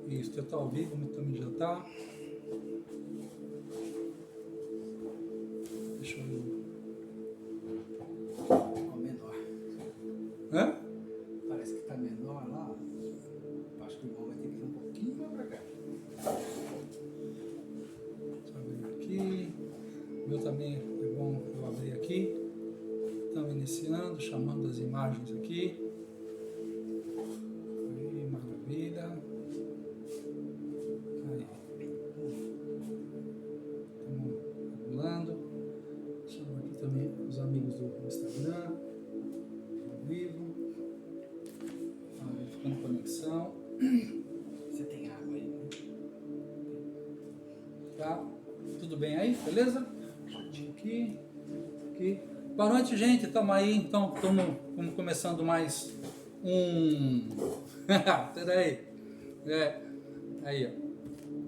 Isso, já está ao vivo, mas também já está. Deixa eu ver. Ó, menor. Hã? Parece que tá menor lá. Acho que o irmão vai ter que ir um pouquinho mais pra cá. Deixa eu abrir aqui. O meu também é bom eu abrir aqui. Estamos iniciando, chamando as imagens aqui. Aí, maravilha. Aí. Estamos regulando. Chamo aqui também os amigos do Instagram. Ao vivo. Aí, ficando conexão. Você tem água aí, né? Tá? Tudo bem aí? Beleza? Aqui. Aqui. Boa noite, gente. Estamos aí, então, estamos começando mais um... Peraí. Aí, ó.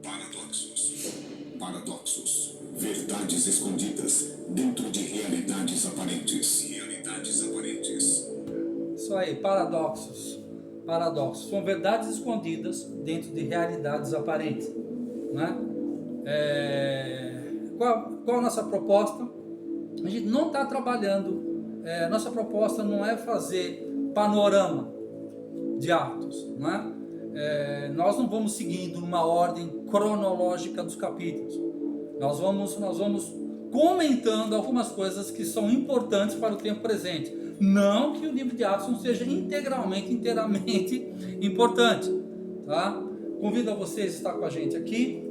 Paradoxos. Paradoxos. Verdades escondidas dentro de realidades aparentes. Realidades aparentes. Isso aí, paradoxos. Paradoxos. São verdades escondidas dentro de realidades aparentes. Né? Qual a nossa proposta? A gente não está trabalhando, nossa proposta não é fazer panorama de atos, não é? Nós não vamos seguindo uma ordem cronológica dos capítulos, nós vamos comentando algumas coisas que são importantes para o tempo presente, não que o livro de Atos não seja inteiramente importante, tá? Convido a vocês a estar com a gente aqui.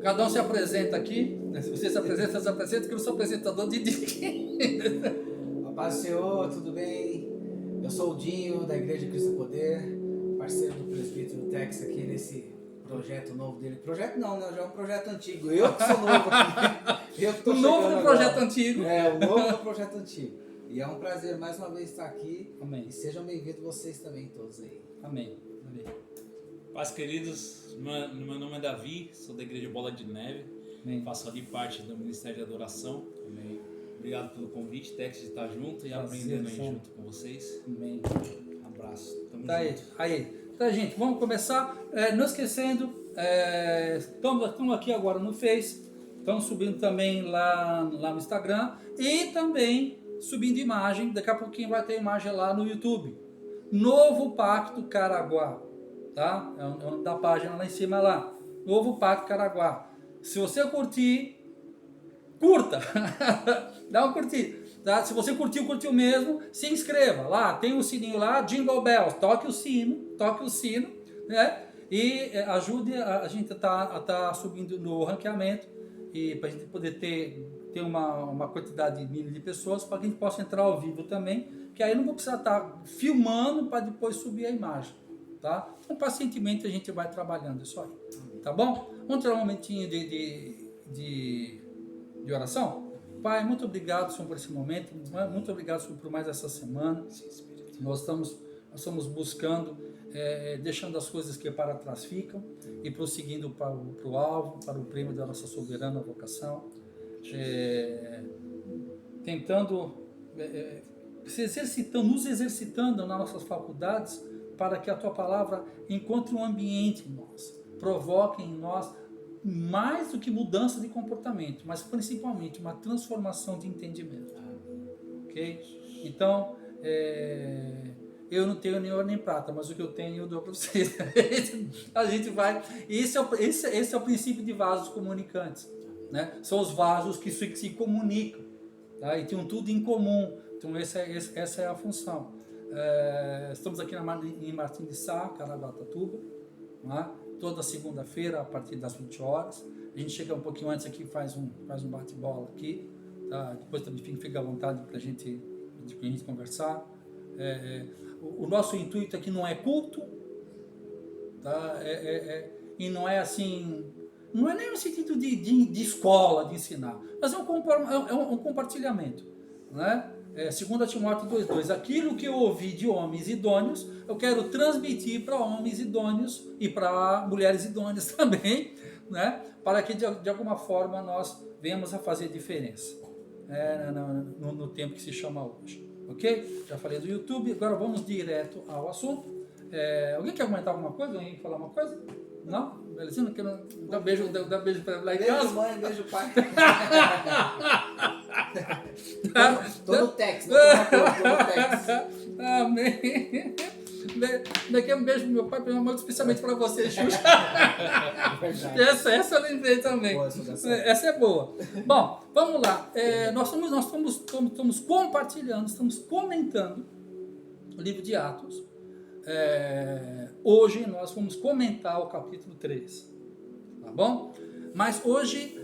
Cada um se apresenta aqui, né? Se você se apresenta, que eu sou apresentador de ninguém. Paz do Senhor, tudo bem? Eu sou o Dinho, da Igreja Cristo Poder, parceiro do presbítero Tex aqui nesse projeto novo dele. Projeto não, né? Já é um projeto antigo. Eu que sou novo aqui. Eu que tô O novo chegando do projeto agora. antigo. O novo do projeto antigo. E é um prazer mais uma vez estar aqui. Amém. E sejam bem-vindos vocês também, todos aí. Amém. Amém. Paz, queridos, meu nome é Davi, sou da Igreja Bola de Neve, Amém. faço ali parte do Ministério de Adoração. Amém. Obrigado pelo convite, Tex, de estar junto e Prazer, aprendendo aí som. junto com vocês. Amém. Abraço, tamo Tá junto. aí. Tá, gente, vamos começar. Não esquecendo, estamos aqui agora no Face, estamos subindo também lá no Instagram e também subindo imagem. Daqui a pouquinho vai ter imagem lá no YouTube. Novo Pacto Caraguá, tá? É o nome da página lá em cima lá. Novo Pacto Caraguá. Se você curtir, curta, dá um curtir. Tá? Se você curtiu mesmo, se inscreva lá, tem o sininho lá, Jingle Bells, toque o sino, né? E ajude a gente a tá subindo no ranqueamento e para a gente poder ter uma quantidade mínima de pessoas para que a gente possa entrar ao vivo também, que aí não vou precisar estar filmando para depois subir a imagem, tá? Então pacientemente a gente vai trabalhando isso aí, tá bom? Vamos tirar um momentinho de oração? Pai, muito obrigado, Senhor, por esse momento. Muito obrigado, Senhor, por mais essa semana. Nós estamos buscando, deixando as coisas que para trás ficam e prosseguindo para o alvo, para o prêmio da nossa soberana vocação. Tentando, nos exercitando nas nossas faculdades para que a Tua palavra encontre um ambiente em nós, provoque em nós mais do que mudança de comportamento, mas principalmente uma transformação de entendimento. Ok? Então, eu não tenho nem ouro nem prata, mas o que eu tenho eu dou para vocês. A gente vai. Esse é o princípio de vasos comunicantes, né? São os vasos que se comunicam, tá? E tem tudo em comum. Então, essa é a função. Estamos aqui em Martim de Sá, Caraguatatuba, né? Toda segunda-feira, a partir das 20 horas. A gente chega um pouquinho antes aqui, faz um bate-bola aqui. Tá? Depois também fica à vontade para a gente conversar. O nosso intuito aqui não é culto, tá? E não é assim, não é nem no sentido de escola, de ensinar, mas é um compartilhamento, né? 2 Timóteo 2,2, aquilo que eu ouvi de homens idôneos, eu quero transmitir para homens idôneos e para mulheres idôneas também, né? Para que de alguma forma nós venhamos a fazer diferença no tempo que se chama hoje, ok? Já falei do YouTube, agora vamos direto ao assunto. Alguém quer comentar alguma coisa? Alguém quer falar uma coisa? Não? Belezinha? Não quero dar beijo para lá em Beijo casa? mãe, beijo pai. Tô no Tex, não tô no Tex. Amém. Daqui um beijo pro meu pai, pelo amor, especialmente para você, Xuxa. Verdade. Essa eu lembrei também. Boa, Essa é boa. Bom, vamos lá. Nós estamos compartilhando, estamos comentando o livro de Atos. Hoje nós vamos comentar o capítulo 3. Tá bom? Mas hoje,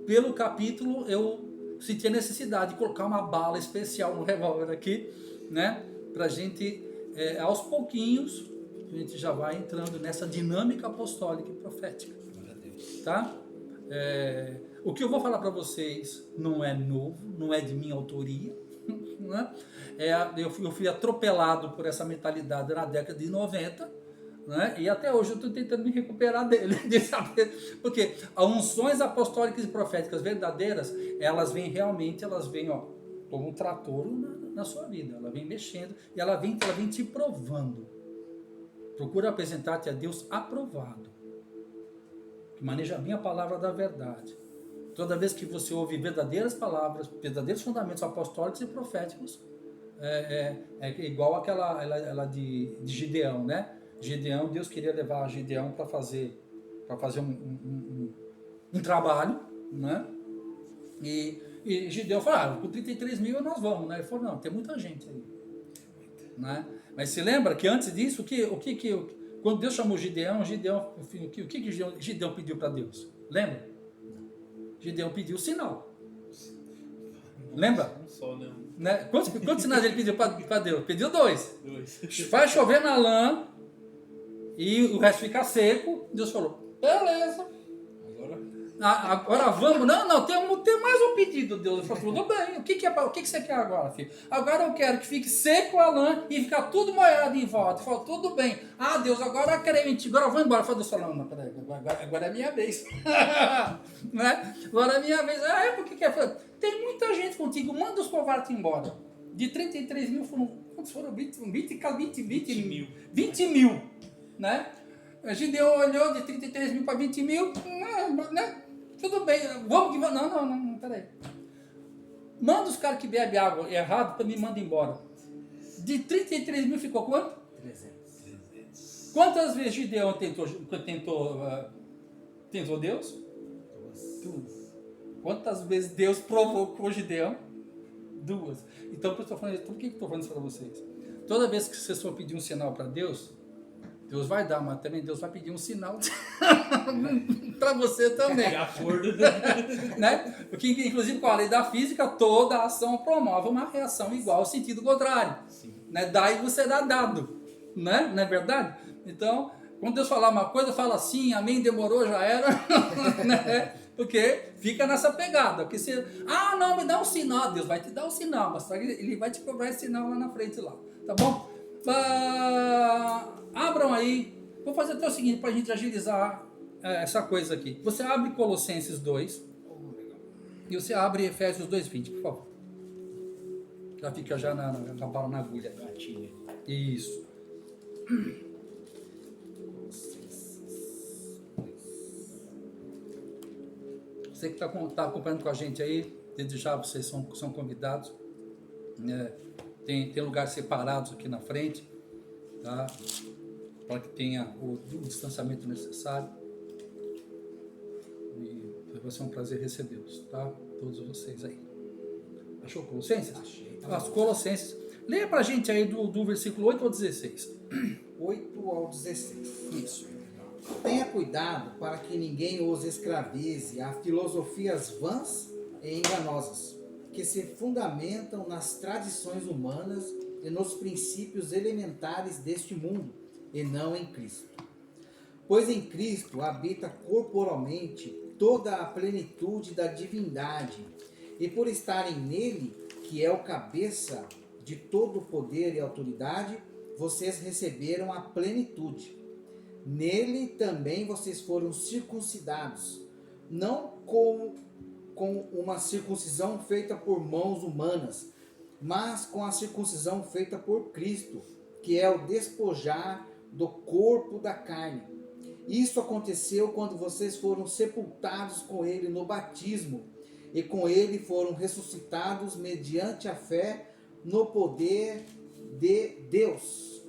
pelo capítulo, eu senti a necessidade de colocar uma bala especial no revólver aqui, né? Pra gente, aos pouquinhos, a gente já vai entrando nessa dinâmica apostólica e profética. Tá? O que eu vou falar para vocês não é novo, não é de minha autoria. Né? Eu fui atropelado por essa mentalidade na década de 90, né? E até hoje eu estou tentando me recuperar dele, de saber, porque as unções apostólicas e proféticas verdadeiras, elas vêm, ó, como um trator na sua vida, ela vem mexendo e ela vem te provando. Procura apresentar-te a Deus aprovado, que maneja bem a palavra da verdade. Toda vez que você ouve verdadeiras palavras, verdadeiros fundamentos apostólicos e proféticos, é igual aquela de Gideão, né? Gideão, Deus queria levar Gideão para fazer um trabalho, né? E Gideão falou, com 33 mil nós vamos, né? Ele falou, não, tem muita gente aí. Né? Mas se lembra que antes disso, quando Deus chamou Gideão, o que Gideão pediu para Deus? Lembra? Gideão pediu sinal. Lembra? Um só, não. Né? Quantos sinais ele pediu para Deus? Pediu 2. 2. Vai chover na lã e o resto fica seco. Deus falou, beleza. Agora vamos. Não, tem mais um pedido, Deus. Ele falou, tudo bem. O que você quer agora, filho? Agora eu quero que fique seco a lã e ficar tudo molhado em volta. Ele falou, tudo bem. Ah, Deus, agora eu quero mentir. Agora eu vou embora. Ele falou, não, peraí, agora é minha vez. Né? Agora é minha vez. Por que é? Tem muita gente contigo, manda os covardes embora. De 33 mil quantos foram? 20 mil. 20 mil. Né? A Gideão olhou de 33 mil para 20 mil, né? Tudo bem, vamos que vamos. Não, peraí. Manda os caras que bebem água errado para me mandar embora. De 33 mil ficou quanto? 300. Quantas vezes Gideão tentou Deus? 2. Quantas vezes Deus provocou Gideão? 2. Então, por que eu estou falando isso para vocês? Toda vez que vocês for pedir um sinal para Deus vai dar, mas também Deus vai pedir um sinal para você também. De acordo. Né? Porque, inclusive, com a lei da física, toda ação promove uma reação igual ao sentido contrário. Né? Dá e você dá dado. Né? Não é verdade? Então, quando Deus falar uma coisa, fala assim, amém, demorou, já era. Né? Porque fica nessa pegada. Porque não, me dá um sinal. Deus vai te dar um sinal, mas ele vai te cobrar esse sinal lá na frente. Lá. Tá bom? Abram aí. Vou fazer até o seguinte para a gente agilizar essa coisa aqui. Você abre Colossenses 2 e você abre Efésios 2:20, por favor. Já fica já na bala na agulha. Gatilho. Isso. Você que está acompanhando com a gente aí, desde já vocês são convidados. Tem lugares separados aqui na frente, tá? Para que tenha o distanciamento necessário. E vai ser um prazer recebê-los, tá? Todos vocês aí. Achou Colossenses? Achei. As Colossenses. Leia pra gente aí do versículo 8 ao 16. 8 ao 16. Isso. Tenha cuidado para que ninguém os escravize a filosofias vãs e enganosas, que se fundamentam nas tradições humanas e nos princípios elementares deste mundo, e não em Cristo. Pois em Cristo habita corporalmente toda a plenitude da divindade, e por estarem nele, que é o cabeça de todo o poder e autoridade, vocês receberam a plenitude. Nele também vocês foram circuncidados, não com uma circuncisão feita por mãos humanas, mas com a circuncisão feita por Cristo, que é o despojar do corpo da carne. Isso aconteceu quando vocês foram sepultados com ele no batismo, e com ele foram ressuscitados mediante a fé no poder de Deus,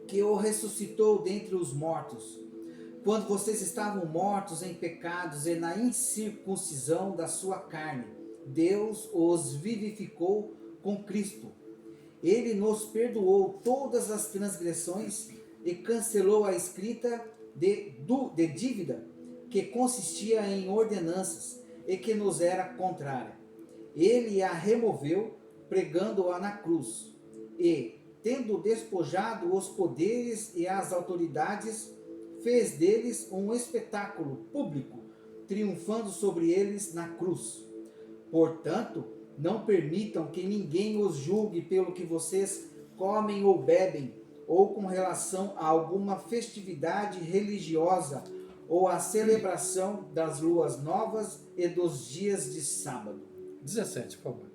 que o ressuscitou dentre os mortos. Quando vocês estavam mortos em pecados e na incircuncisão da sua carne, Deus os vivificou com Cristo. Ele nos perdoou todas as transgressões e cancelou a escrita de dívida que consistia em ordenanças e que nos era contrária. Ele a removeu, pregando-a na cruz, e, tendo despojado os poderes e as autoridades, fez deles um espetáculo público, triunfando sobre eles na cruz. Portanto, não permitam que ninguém os julgue pelo que vocês comem ou bebem, ou com relação a alguma festividade religiosa, ou a celebração das luas novas e dos dias de sábado. 17, por favor.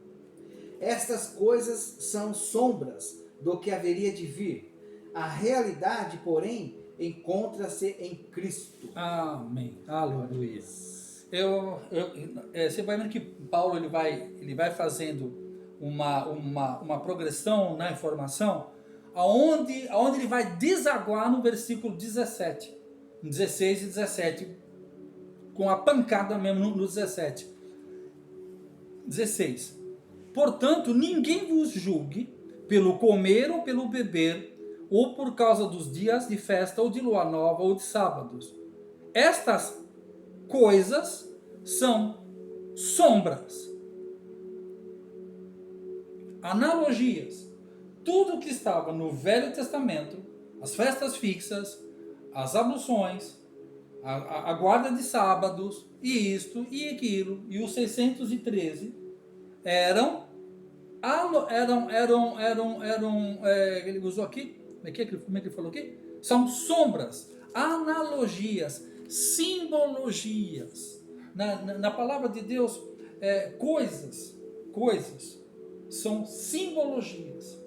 Estas coisas são sombras do que haveria de vir. A realidade, porém, encontra-se em Cristo. Amém. Aleluia. Você vai vendo que Paulo ele vai fazendo uma progressão na informação, aonde ele vai desaguar no versículo 17, 16 e 17, com a pancada mesmo no 17. 16. Portanto, ninguém vos julgue pelo comer ou pelo beber, ou por causa dos dias de festa, ou de lua nova, ou de sábados. Estas coisas são sombras, analogias. Tudo que estava no Velho Testamento, as festas fixas, as abluções, a guarda de sábados, e isto e aquilo, e os 613 eram ele usou aqui, como é que ele falou aqui? São sombras, analogias, simbologias. Na palavra de Deus, coisas são simbologias,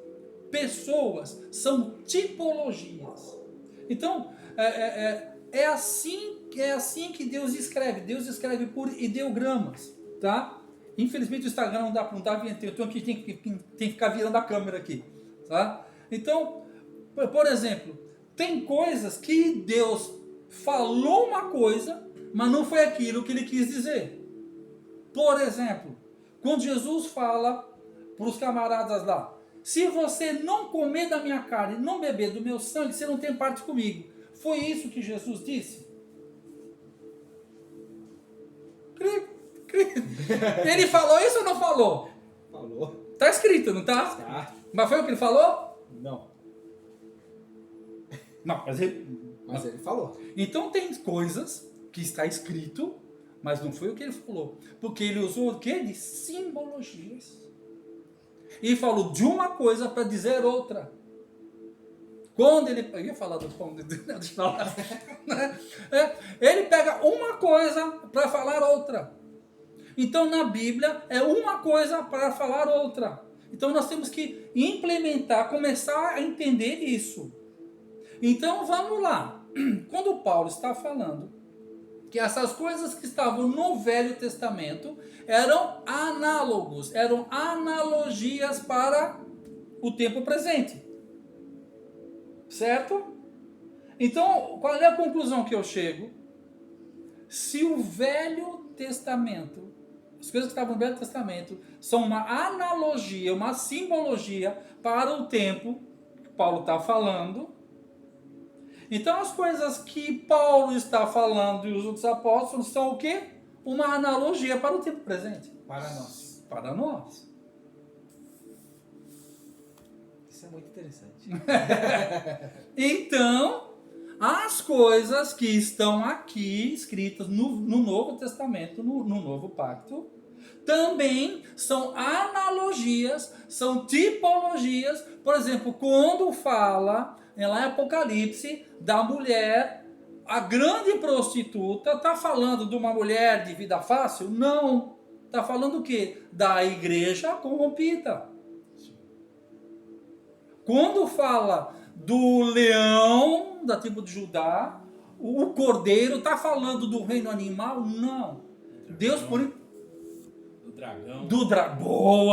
pessoas são tipologias. Então, é assim que Deus escreve. Deus escreve por ideogramas, tá? Infelizmente o Instagram não dá, então aqui tem que ficar virando a câmera aqui, tá? Então, por exemplo, tem coisas que Deus falou uma coisa, mas não foi aquilo que ele quis dizer. Por exemplo, quando Jesus fala para os camaradas lá, se você não comer da minha carne, não beber do meu sangue, você não tem parte comigo. Foi isso que Jesus disse? Ele falou isso ou não falou? Falou. Tá escrito, não tá? Tá. Mas foi o que ele falou? Não. Não, mas ele... Mas ele falou. Então tem coisas que está escrito, mas não foi o que ele falou. Porque ele usou o quê? De simbologias. E falou de uma coisa para dizer outra. Quando ele... Eu ia falar do pão de Deus, deixa eu falar. Ele pega uma coisa para falar outra. Então na Bíblia é uma coisa para falar outra. Então nós temos que implementar, começar a entender isso. Então vamos lá. Quando Paulo está falando que essas coisas que estavam no Velho Testamento eram análogos, eram analogias para o tempo presente. Certo? Então, qual é a conclusão que eu chego? Se o Velho Testamento, as coisas que estavam no Velho Testamento, são uma analogia, uma simbologia para o tempo que Paulo está falando, então as coisas que Paulo está falando e os outros apóstolos são o quê? Uma analogia para o tempo presente. Para nós. Para nós. Isso é muito interessante. Então, as coisas que estão aqui escritas no Novo Testamento, no Novo Pacto, também são analogias, são tipologias. Por exemplo, quando fala lá em Apocalipse da mulher, a grande prostituta, está falando de uma mulher de vida fácil? Não. Está falando o quê? Da igreja corrompida. Quando fala do leão da tribo de Judá, o cordeiro, está falando do reino animal? Não. Deus por Do dragão.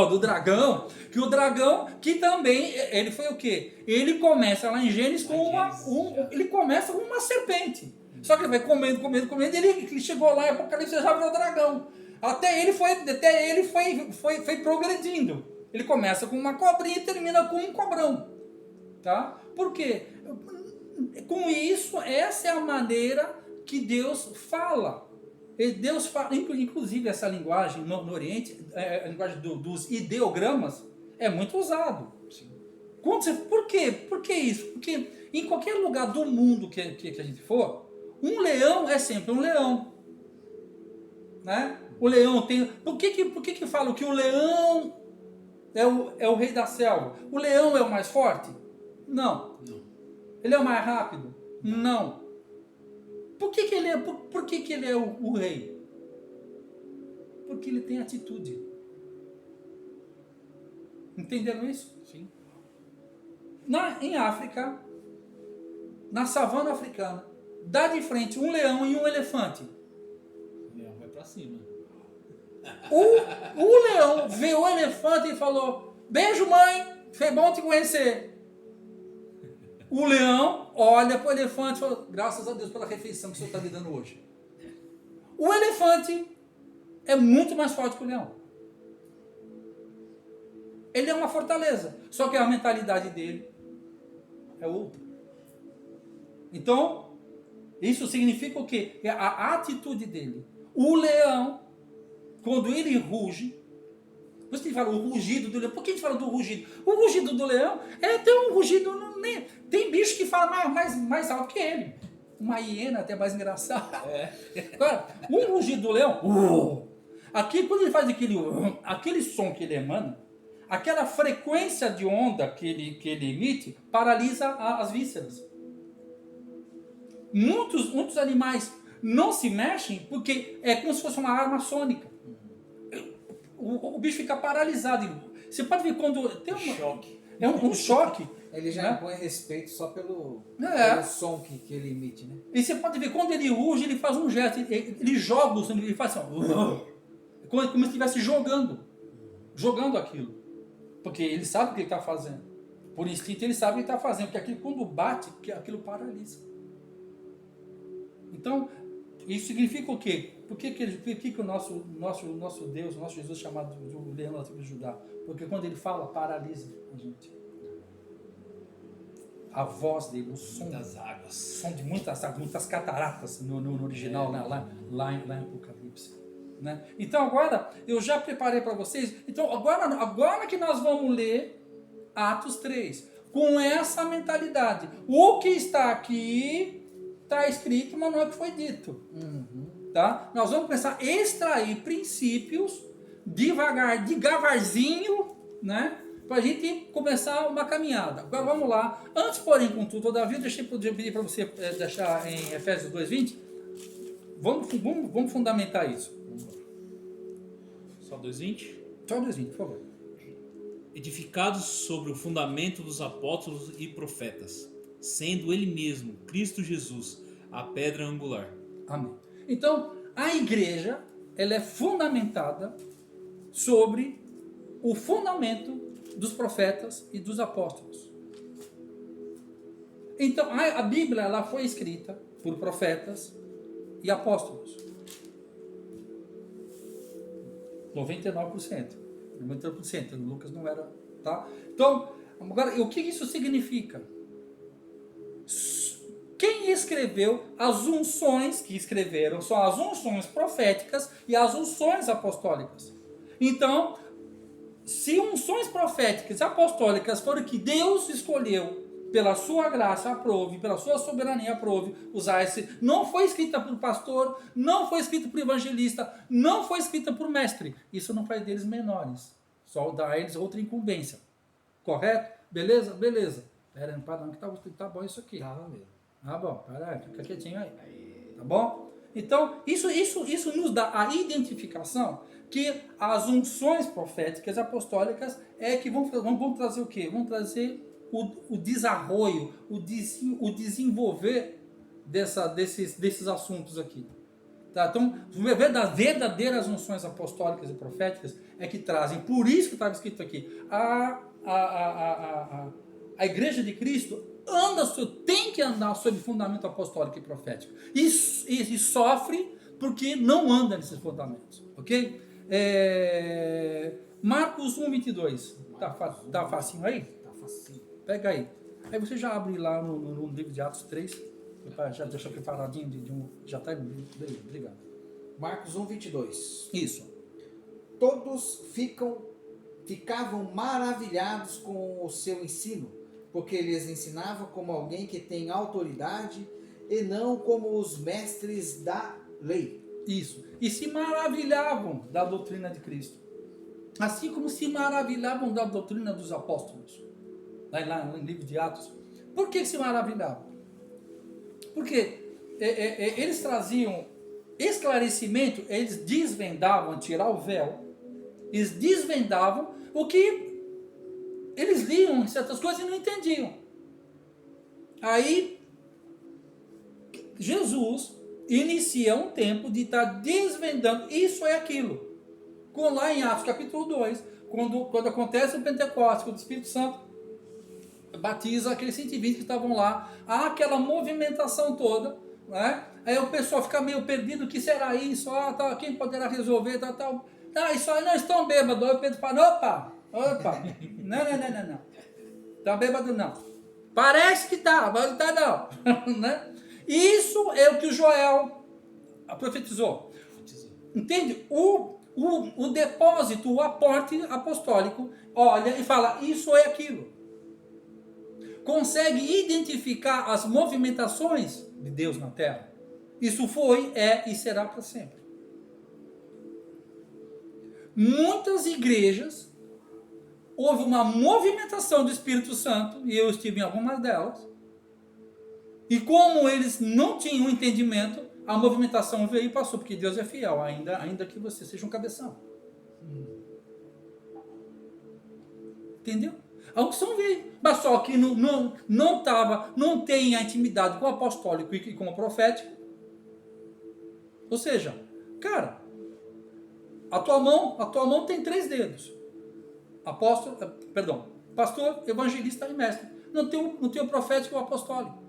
do dragão, que o dragão, que também, ele foi o quê? Ele começa lá em Gênesis com ele começa com uma serpente. Só que ele vai comendo, ele chegou lá em Apocalipse já virou dragão. Até ele foi progredindo. Ele começa com uma cobrinha e termina com um cobrão. Tá? Por quê? Com isso, essa é a maneira que Deus fala. Deus fala, inclusive essa linguagem no Oriente, a linguagem dos ideogramas, é muito usado. Por quê? Por que isso? Porque em qualquer lugar do mundo que a gente for, um leão é sempre um leão. Né? O leão tem... Por que falam que o leão é o rei da selva? O leão é o mais forte? Não. Ele é o mais rápido? Não. Por que ele é o rei? Porque ele tem atitude. Entenderam isso? Sim. Em África, na savana africana, dá de frente um leão e um elefante. O leão vai pra cima. O leão vê o elefante e falou: beijo, mãe, foi bom te conhecer. O leão olha para o elefante e fala: graças a Deus pela refeição que o senhor está me dando hoje. O elefante é muito mais forte que o leão. Ele é uma fortaleza, só que a mentalidade dele é outra. Então, isso significa o quê? É a atitude dele. O leão, quando ele ruge, por isso que a gente fala o rugido do leão. Por que a gente fala do rugido? O rugido do leão é até um rugido... Tem bicho que fala mais alto que ele. Uma hiena até mais engraçada. Agora, o rugido do leão... Aqui, quando ele faz aquele som que ele emana, aquela frequência de onda que ele emite, paralisa as vísceras. Muitos animais não se mexem porque é como se fosse uma arma sônica. O bicho fica paralisado. Você pode ver quando tem choque. É um choque. Ele já né? impõe respeito só pelo som que ele emite, né? E você pode ver, quando ele ruge, ele faz um gesto, ele joga o som, ele faz assim, como se estivesse jogando aquilo. Porque ele sabe o que ele está fazendo. Por instinto ele sabe o que ele está fazendo, porque aquilo, quando bate, aquilo paralisa. Então, isso significa o quê? Por que o nosso Deus, o nosso Jesus, chamado de leão da tribo de Judá? Porque quando ele fala, paralisa a gente. A voz dele, o som das águas. O som de muitas cataratas no original, lá em Apocalipse. Né? Então agora, eu já preparei para vocês. Então agora que nós vamos ler Atos 3, com essa mentalidade. O que está aqui está escrito, mas não é o que foi dito. Tá? Nós vamos começar a extrair princípios devagar, de gavarzinho, né? Para a gente começar uma caminhada. Agora vamos lá. Antes, porém, contudo, todavia, eu pedir para você deixar em Efésios 2:20. Vamos fundamentar isso. Só 2:20? Só 2:20, por favor. Edificados sobre o fundamento dos apóstolos e profetas, sendo ele mesmo, Cristo Jesus, a pedra angular. Amém. Então, a igreja, ela é fundamentada sobre o fundamento dos profetas e dos apóstolos. Então, a Bíblia, ela foi escrita por profetas e apóstolos. 99%. 99%. Lucas não era, tá? Então, agora, o que isso significa? Quem escreveu as unções que escreveram são as unções proféticas e as unções apostólicas. Então, se unções proféticas e apostólicas foram que Deus escolheu, pela sua graça, aprove, pela sua soberania, aprove, usar esse... Não foi escrita por pastor, não foi escrita por evangelista, não foi escrita por mestre. Isso não faz deles menores. Só dá a eles outra incumbência. Correto? Beleza? Beleza. Pera, não para não, que tá bom isso aqui. Tava mesmo. Ah, bom, para, fica quietinho aí. Tá bom? Então, isso nos dá a identificação que as unções proféticas apostólicas é que vão trazer o quê? Vão trazer o desarroio, o desenvolver desses assuntos aqui. Tá? Então, verdadeiras unções apostólicas e proféticas é que trazem, por isso que estava escrito aqui, a Igreja de Cristo tem que andar sob fundamento apostólico e profético. E sofre porque não anda nesses fundamentos. Ok? Marcos 1:22. Tá facinho aí? Tá facinho. Pega aí. Aí você já abre lá no livro de Atos 3. Já deixa preparadinho já está aí. Obrigado. Marcos 1:22. Isso. Todos ficavam maravilhados com o seu ensino, porque ele lhes ensinava como alguém que tem autoridade e não como os mestres da lei. Isso. E se maravilhavam da doutrina de Cristo. Assim como se maravilhavam da doutrina dos apóstolos. Lá no livro de Atos. Por que se maravilhavam? Porque eles traziam esclarecimento, eles desvendavam, tirar o véu, eles desvendavam o que eles liam certas coisas e não entendiam. Aí, Jesus inicia um tempo de estar desvendando isso é aquilo. Lá em Atos capítulo 2, quando acontece o Pentecostes, quando o Espírito Santo batiza aqueles 120 que estavam lá, há aquela movimentação toda, né? Aí o pessoal fica meio perdido, o que será isso? Quem poderá resolver? Isso aí não estão bêbados. Aí o Pedro fala, opa, não. Tá bêbado não. Parece que tá, mas não tá não. Né? Isso é o que o Joel profetizou. Entende? O depósito, o aporte apostólico, olha e fala, isso é aquilo. Consegue identificar as movimentações de Deus na Terra. Isso foi, é e será para sempre. Muitas igrejas, houve uma movimentação do Espírito Santo, e eu estive em algumas delas, e como eles não tinham entendimento, a movimentação veio e passou, porque Deus é fiel, ainda que você seja um cabeção. Entendeu? A unção veio, mas só que não tem a intimidade com o apostólico e com o profético. Ou seja, cara, a tua mão tem 3 dedos. Pastor, evangelista e mestre. Não tem o profético e o apostólico.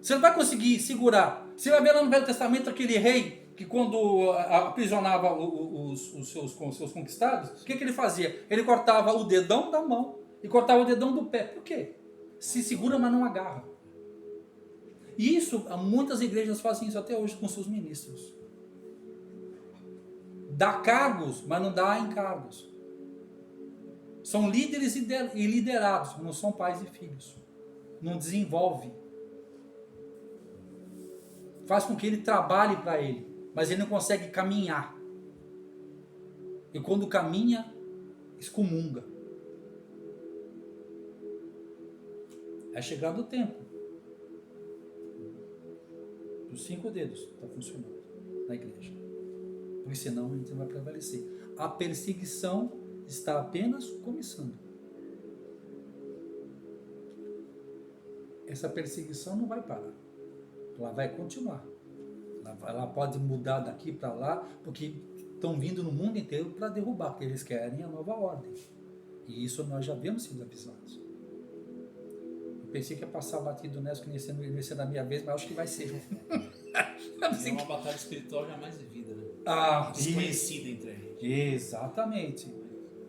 Você não vai conseguir segurar. Você vai ver lá no Velho Testamento aquele rei que quando aprisionava os seus conquistados, o que ele fazia? Ele cortava o dedão da mão e cortava o dedão do pé. Por quê? Se segura, mas não agarra. E isso, muitas igrejas fazem isso até hoje com seus ministros. Dá cargos, mas não dá encargos. São líderes e liderados, não são pais e filhos. Não desenvolve. Faz com que ele trabalhe para ele, mas ele não consegue caminhar. E quando caminha, excomunga. É chegado o tempo. Os 5 dedos está funcionando na igreja. Porque senão a gente não vai prevalecer. A perseguição está apenas começando. Essa perseguição não vai parar. Ela vai continuar. Ela pode mudar daqui para lá, porque estão vindo no mundo inteiro para derrubar, porque eles querem a nova ordem. E isso nós já vemos sido avisados. Eu pensei que ia passar batido nessa, que ia ser da minha vez, mas acho que vai ser. É uma batalha espiritual jamais vivida, né? Desconhecida entre a gente. Exatamente.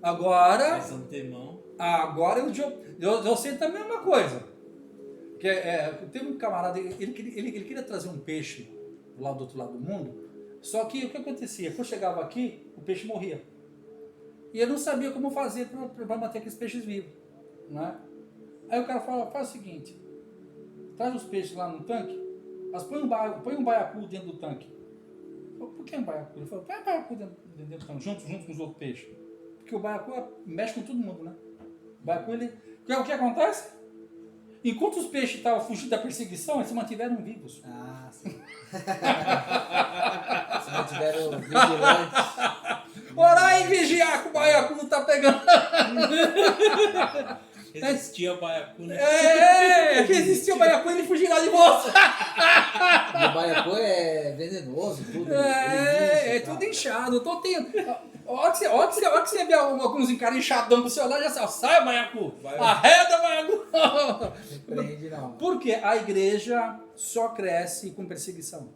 Agora... Mas antemão... Agora eu sei também uma coisa. Que tem um camarada, ele queria trazer um peixe lá do outro lado do mundo, só que o que acontecia? Quando chegava aqui, o peixe morria. E ele não sabia como fazer para manter aqueles peixes vivos. Né? Aí o cara faz o seguinte, traz os peixes lá no tanque, mas põe um baiacu dentro do tanque. Por que um baiacu? Ele falou, põe um baiacu dentro do tanque, junto com os outros peixes. Porque o baiacu mexe com todo mundo, né? O baiacu, o que acontece? Enquanto os peixes estavam fugindo da perseguição, eles se mantiveram vivos. Ah, sim. Se mantiveram vigilantes. Orar e vigiar que o baiacu não está pegando. Resistia ao baiacu, né? Resistiu o baiacu e ele fugiu de você. E o baiacu é venenoso, tudo. É tudo inchado. Tô tendo. Olha que você vê alguns encarinchadão pro seu lado, já sabe, sai, baiacu! Arreda, baiacu! Não prende, não. Porque a igreja só cresce com perseguição.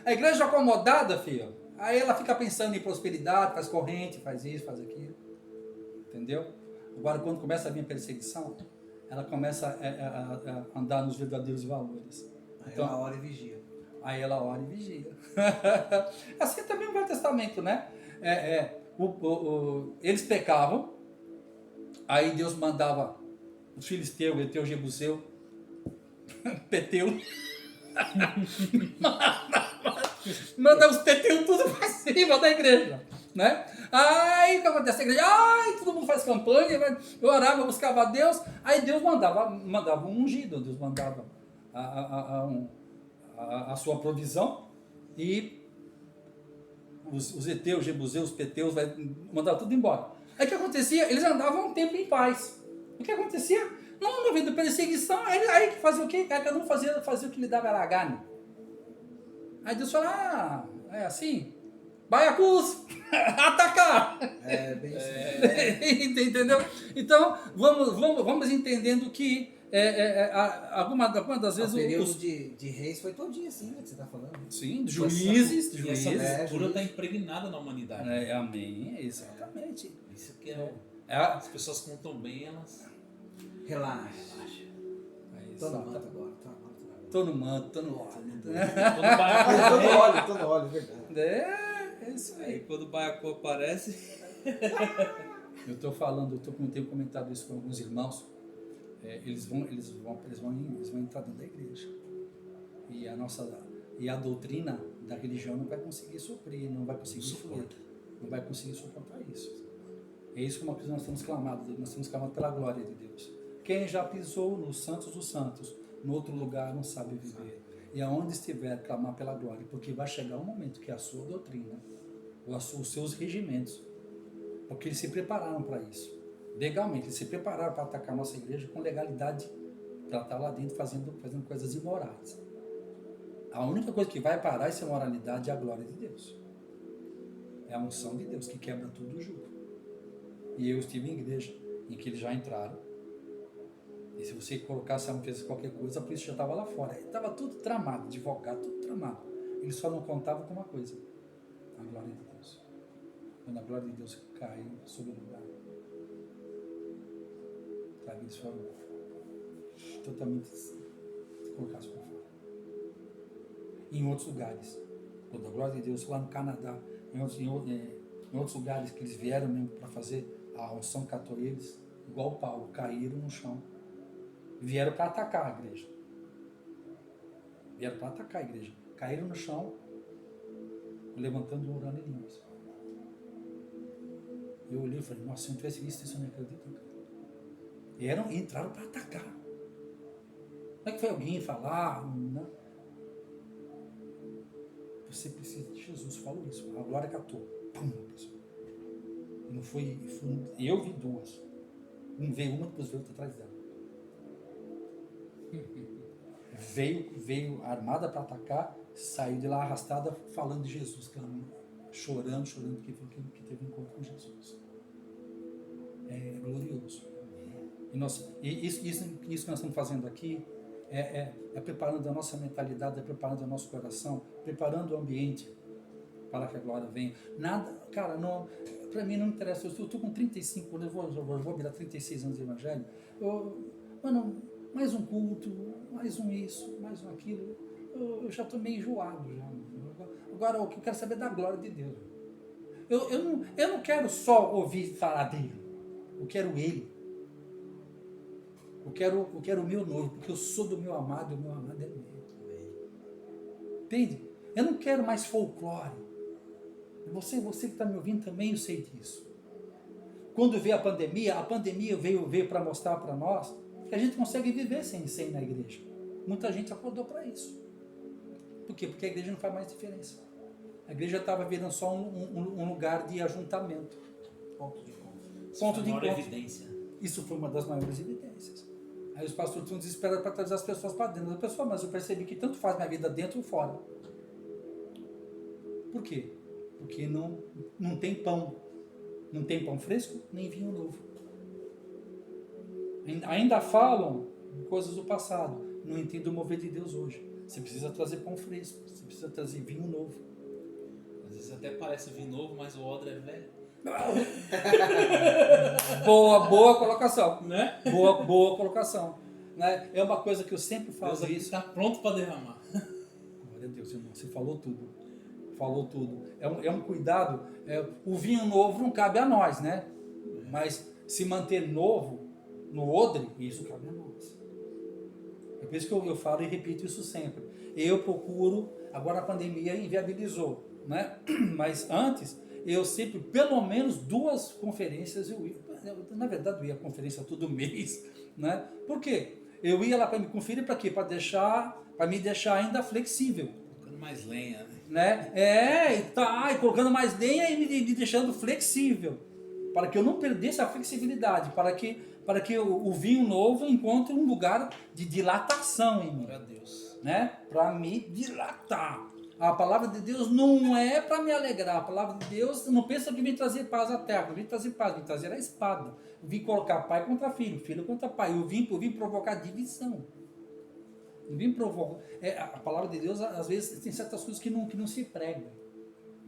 A igreja acomodada, filho, aí ela fica pensando em prosperidade, faz corrente, faz isso, faz aquilo. Entendeu? Agora, quando começa a vir a perseguição, ela começa a andar nos verdadeiros valores. Aí Então, ela ora e vigia. aí ela ora e vigia. Assim também no Velho Testamento, né? Eles pecavam, aí Deus mandava os filisteus, Eteu, Jebuseu, Peteu, manda os Peteu tudo pra cima da igreja, né? Aí o que acontece? A igreja, todo mundo faz campanha, eu orava, eu buscava a Deus, aí Deus mandava um ungido, Deus mandava a sua provisão, e os Eteus, Jebuseus, os Peteus, mandavam tudo embora. Aí o que acontecia? Eles andavam um tempo em paz. O que acontecia? Não havendo perseguição, aí fazia o quê? Cada um fazia o que lhe dava a gana. Aí Deus fala, é assim? Baiacus, atacar! É bem isso. Entendeu? Então, vamos entendendo que alguma das vezes... O período de reis foi todinho assim, né, que você está falando. Sim, juízes. E essa cultura juízes. está impregnada na humanidade. Amém, exatamente. Isso que é. A As pessoas contam bem, elas. Relaxa. Tô no Exato. manto agora. Tô no manto, tô no óleo. Quando o baiacu Tô no óleo, verdade. É isso Aí aí. quando o baiacu aparece. Eu tenho comentado isso com alguns irmãos. Eles vão entrar dentro da igreja. E a doutrina da religião não vai conseguir suprir, não vai conseguir suportar isso. É isso que nós temos clamado pela glória de Deus. Quem já pisou nos santos dos santos, no outro lugar não sabe viver. E aonde estiver, clamar pela glória, porque vai chegar um momento que a sua doutrina, ou os seus regimentos, porque eles se prepararam para isso. Legalmente, eles se prepararam para atacar a nossa igreja com legalidade, para estar lá dentro fazendo coisas imorais. A única coisa que vai parar essa imoralidade é a glória de Deus. É a unção de Deus que quebra tudo o jugo. E eu estive em igreja em que eles já entraram. E se você colocasse uma vez qualquer coisa, a polícia já estava lá fora. Estava tudo tramado, advogado, tudo tramado. Eles só não contavam com uma coisa: a glória de Deus. Quando a glória de Deus cai sobre o lugar, sabe, eles foram totalmente colocados para fora. Em outros lugares, quando a glória de Deus, lá no Canadá, em outros lugares que eles vieram mesmo para fazer a unção, catou eles, igual Paulo, caíram no chão. Vieram para atacar a igreja. Caíram no chão, levantando, orando em línguas. Eu olhei e falei, nossa, se eu não tivesse visto isso, eu não acredito. E entraram para atacar. Não é que foi alguém falar, não. Você precisa de Jesus, falou isso. A glória catou. Pum, e não foi, eu vi duas. Veio uma, depois veio outra atrás dela. Veio armada para atacar, saiu de lá arrastada, falando de Jesus, chorando, que teve um encontro com Jesus. É glorioso. E isso que nós estamos fazendo aqui é preparando a nossa mentalidade, é preparando o nosso coração, preparando o ambiente para que a glória venha. Nada, cara, para mim não interessa. Eu estou com 35, eu vou virar 36 anos de evangelho. Mais um culto, mais um isso, mais um aquilo. Eu já estou meio enjoado. Agora, o que eu quero saber é da glória de Deus. Eu não quero só ouvir falar dele. Eu quero ele. Eu quero o meu noivo, porque eu sou do meu amado e o meu amado é meu. Entende? Eu não quero mais folclore. Você que está me ouvindo também, eu sei disso. Quando veio a pandemia veio para mostrar para nós que a gente consegue viver sem ir na igreja. Muita gente acordou para isso. Por quê? Porque a igreja não faz mais diferença. A igreja estava virando só um lugar de ajuntamento. Ponto de encontro. ponto de Maior encontro. evidência. Isso foi uma das maiores evidências. Aí os pastores estão desesperados para trazer as pessoas para dentro da pessoa, mas eu percebi que tanto faz minha vida dentro ou fora. Por quê? Porque não tem pão. Não tem pão fresco, nem vinho novo. Ainda falam coisas do passado. Não entendem o mover de Deus hoje. Você precisa trazer pão fresco. Você precisa trazer vinho novo. Às vezes até parece vinho novo, mas o odre é velho. Boa colocação. Né? Boa colocação. Né? É uma coisa que eu sempre falo Deus aqui isso. está pronto para derramar. Glória a Deus, irmão. Você falou tudo. Falou tudo. É um cuidado. O vinho novo não cabe a nós, né? Mas se manter novo no odre, isso cabe a nós. É por isso que eu falo e repito isso sempre. Eu procuro, agora a pandemia inviabilizou, né? Mas antes, eu sempre, pelo menos 2 conferências, eu ia. Na verdade, eu ia à conferência todo mês, né? Por quê? Eu ia lá para me conferir para quê? Para me deixar ainda flexível. Colocando mais lenha, né? E colocando mais lenha e me deixando flexível, para que eu não perdesse a flexibilidade, para que o vinho novo encontre um lugar de dilatação em mim, Glória a Deus. né? Para me dilatar. A palavra de Deus não é para me alegrar. A palavra de Deus não pensa que vem trazer paz à terra, não vem trazer paz, vem trazer a espada. Eu vim colocar pai contra filho, filho contra pai. Eu vim provocar divisão. Eu vim provocar. A palavra de Deus, às vezes, tem certas coisas que não se pregam.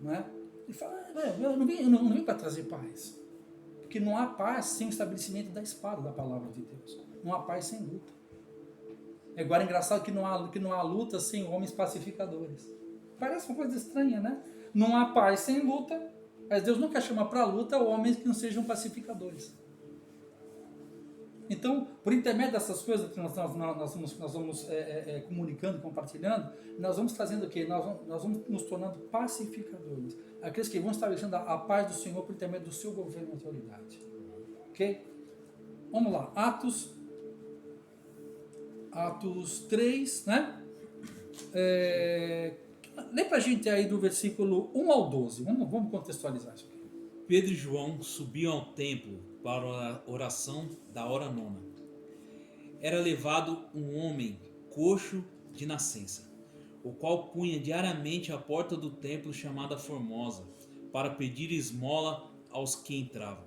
Não é? Ele fala, eu não vim para trazer paz. Porque não há paz sem o estabelecimento da espada da palavra de Deus. Não há paz sem luta. Agora é engraçado que não há luta sem homens pacificadores. Parece uma coisa estranha, né? Não há paz sem luta, mas Deus nunca chama para luta homens que não sejam pacificadores. Então, por intermédio dessas coisas que nós vamos comunicando, compartilhando, nós vamos trazendo o quê? Nós vamos nos tornando pacificadores. Aqueles que vão estabelecendo a paz do Senhor por intermédio do seu governo e autoridade. Ok? Vamos lá. Atos 3, né? Lê pra gente aí do versículo 1 ao 12. Vamos contextualizar isso aqui. Pedro e João subiam ao templo para a oração da hora nona. Era levado um homem coxo de nascença, o qual punha diariamente à porta do templo chamada Formosa, para pedir esmola aos que entravam.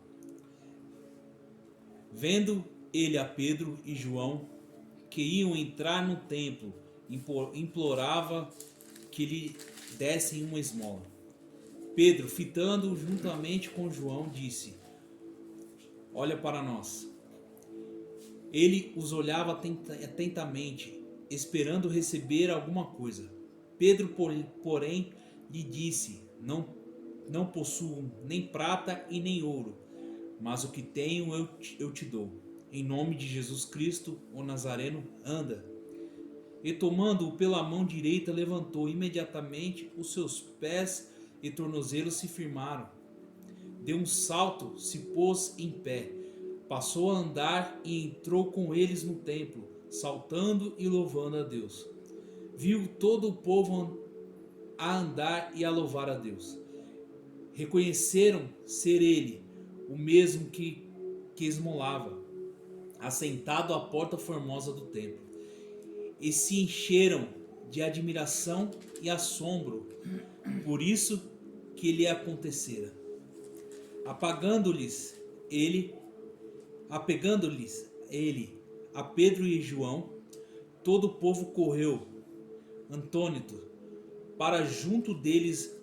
Vendo ele a Pedro e João, que iam entrar no templo, implorava que lhe dessem uma esmola. Pedro, fitando juntamente com João, disse: olha para nós. Ele os olhava atentamente, esperando receber alguma coisa. Pedro, porém, lhe disse: não possuo nem prata e nem ouro, mas o que tenho eu te dou. Em nome de Jesus Cristo, o Nazareno, anda. E tomando-o pela mão direita, levantou imediatamente os seus pés e tornozelos se firmaram. Deu um salto, se pôs em pé, passou a andar e entrou com eles no templo, saltando e louvando a Deus. Viu todo o povo a andar e a louvar a Deus. Reconheceram ser ele, o mesmo que esmolava, assentado à porta formosa do templo, e se encheram de admiração e assombro por isso que lhe acontecera. Apegando-lhes ele a Pedro e João, todo o povo correu, atônito, para junto deles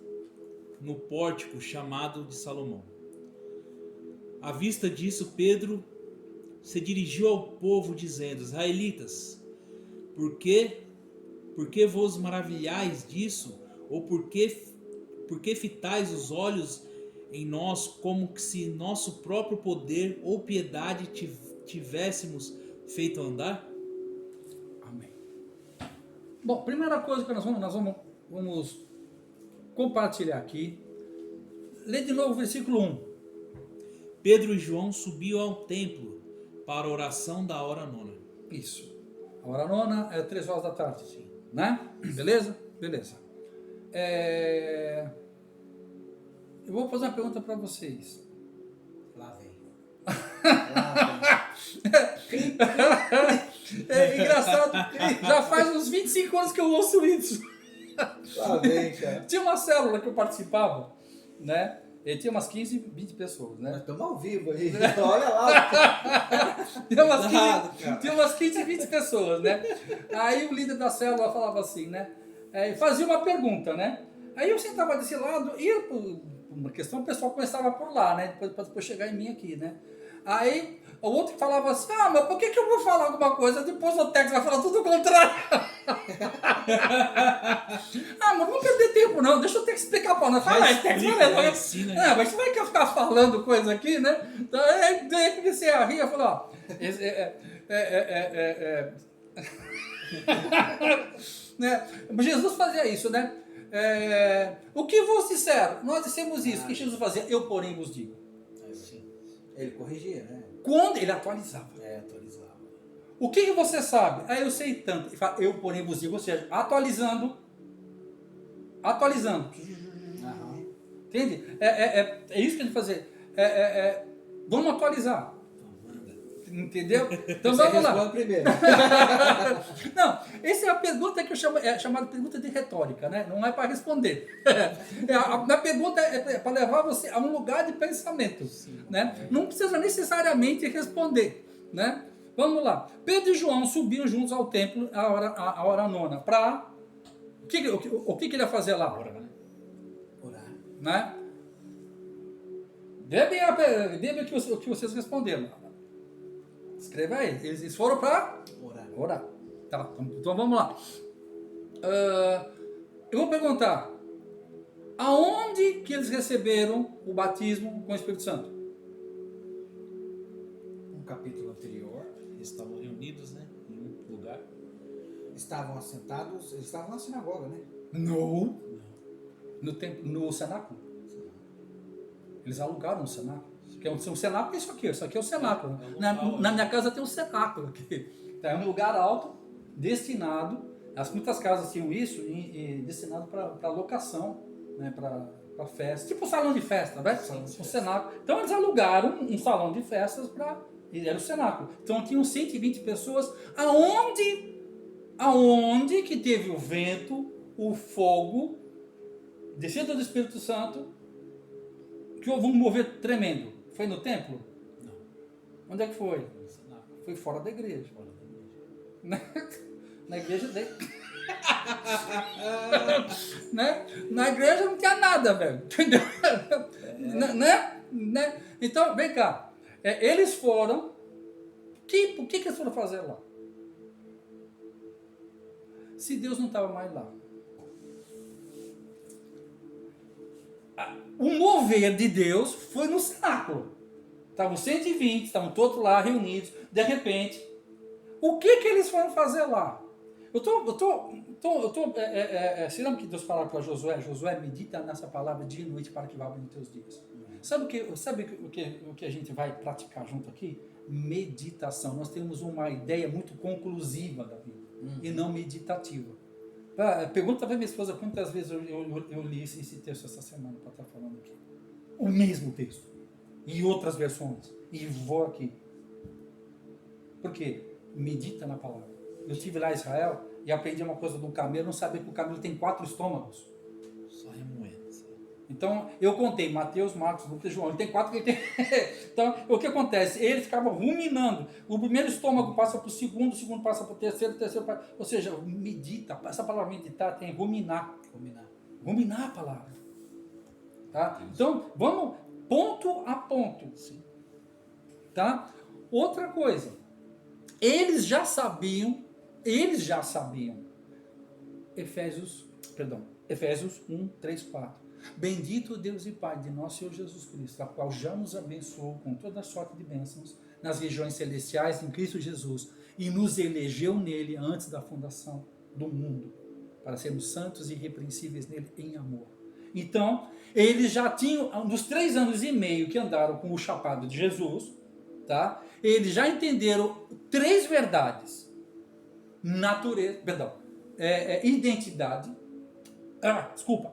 no pórtico chamado de Salomão. À vista disso, Pedro se dirigiu ao povo, dizendo: Israelitas, por que vos maravilhais disso? Ou por que fitais os olhos em nós, como que se nosso próprio poder ou piedade tivéssemos feito andar? Amém. Bom, primeira coisa que nós vamos compartilhar aqui. Lê de novo o versículo 1. Pedro e João subiam ao templo para a oração da hora nona. Isso. A hora nona é 3 horas da tarde. Sim. Né? Beleza? Beleza. Eu vou fazer uma pergunta para vocês. Lá vem. É engraçado, já faz uns 25 anos que eu ouço isso. Tá bem, cara. Tinha uma célula que eu participava, né? E tinha umas 15, 20 pessoas, né? Nós estamos ao vivo aí. Olha lá. Tinha umas 15, 20 pessoas, né? Aí o líder da célula falava assim, né? Fazia uma pergunta, né? Aí eu sentava desse lado e, uma questão, o pessoal começava por lá, né? Depois chegar em mim aqui, né? Aí o outro falava assim, mas por que eu vou falar alguma coisa? Depois o Tex vai falar tudo o contrário. Mas não vamos perder tempo não, deixa eu ter que explicar para nós. Fala aí, Tex, ensina. Mas você vai ficar falando coisa aqui, né? Então, aí comecei a rir, eu falei, ó... né? Jesus fazia isso, né? O que vos disseram? Nós dissemos isso. O que Jesus fazia? Eu, porém, vos digo. Ele corrigia, né? Quando ele atualizava. Atualizava. O que você sabe? Eu sei tanto. Ele fala, eu, porém, vos digo. Ou seja, atualizando. Aham. Entende? É isso que ele fazia. Vamos atualizar. Entendeu? Então vamos lá. Primeiro. Não, essa é a pergunta que eu chamo, é chamada pergunta de retórica, né? Não é para responder. A pergunta é para levar você a um lugar de pensamento, né? Não precisa necessariamente responder, né? Vamos lá. Pedro e João subiam juntos ao templo a hora nona. Para o que ele ia fazer lá? Orar. Né? Dê bem o que vocês responderam. Escreva aí. Eles foram para orar. Tá, então vamos lá. Eu vou perguntar. Aonde que eles receberam o batismo com o Espírito Santo? Um capítulo anterior. Eles estavam reunidos, né? Em um lugar. Estavam assentados. Eles estavam na sinagoga, né? Não. No templo, no cenáculo. Eles alugaram um cenáculo. Um cenáculo é isso aqui. Isso aqui é o cenáculo. Na minha casa tem um cenáculo aqui. É um lugar alto, destinado. Muitas casas tinham isso e destinado para locação, né, para festa. Tipo um salão de festa, né? Um cenáculo. Então eles alugaram um salão de festas e era o cenáculo. Então tinham 120 pessoas. Aonde que teve o vento, o fogo, descida do Espírito Santo, que houve um mover tremendo? Foi no templo? Não. Onde é que foi? Foi fora da igreja. Na igreja dele. Né? Na igreja não tinha nada, velho. Entendeu? Né? Então, vem cá. Eles foram. O que eles foram fazer lá? Se Deus não estava mais lá. O mover de Deus foi no cenáculo. Estavam 120, estavam todos lá reunidos. De repente, o que eles foram fazer lá? Você lembra que Deus falava para Josué? Josué, medita nessa palavra dia e noite para que vá bem nos teus dias. Sabe o que a gente vai praticar junto aqui? Meditação. Nós temos uma ideia muito conclusiva da vida e não meditativa. Pergunta para minha esposa quantas vezes eu li esse texto essa semana para estar falando aqui. O mesmo texto. Em outras versões. E vou aqui. Por quê? Medita na palavra. Eu estive lá em Israel e aprendi uma coisa do camelo. Não sabia que o camelo tem 4 estômagos. Só remoendo. Então, eu contei Mateus, Marcos, Lucas e João. Ele tem 4 que ele tem. Então, o que acontece? Eles ficavam ruminando. O primeiro estômago passa para o segundo passa para o terceiro para... Ou seja, medita. Essa palavra meditar tem ruminar. Ruminar a palavra. Tá? Então, vamos ponto a ponto. Sim. Tá? Outra coisa. Eles já sabiam. Efésios 1, 3, 4. Bendito Deus e Pai de nosso Senhor Jesus Cristo, a qual já nos abençoou com toda sorte de bênçãos nas regiões celestiais em Cristo Jesus e nos elegeu nele antes da fundação do mundo, para sermos santos e irrepreensíveis nele em amor. Então, eles já tinham, nos 3 anos e meio que andaram com o chapado de Jesus, tá? Eles já entenderam 3 verdades.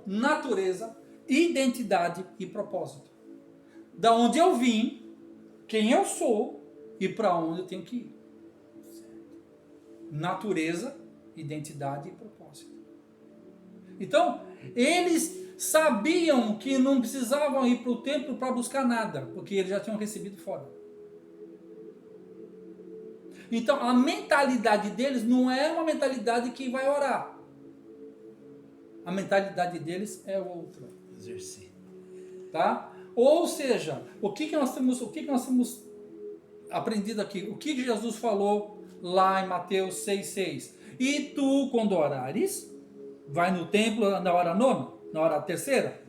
Natureza, identidade e propósito. Da onde eu vim, quem eu sou e para onde eu tenho que ir. Natureza, identidade e propósito. Então, eles sabiam que não precisavam ir para o templo para buscar nada, porque eles já tinham recebido fora. Então, a mentalidade deles não é uma mentalidade que vai orar. A mentalidade deles é outra. Exercer. Tá? Ou seja, o que nós temos aprendido aqui? O que Jesus falou lá em Mateus 6,6? E tu, quando orares, vai no templo na hora nona? Na hora terceira?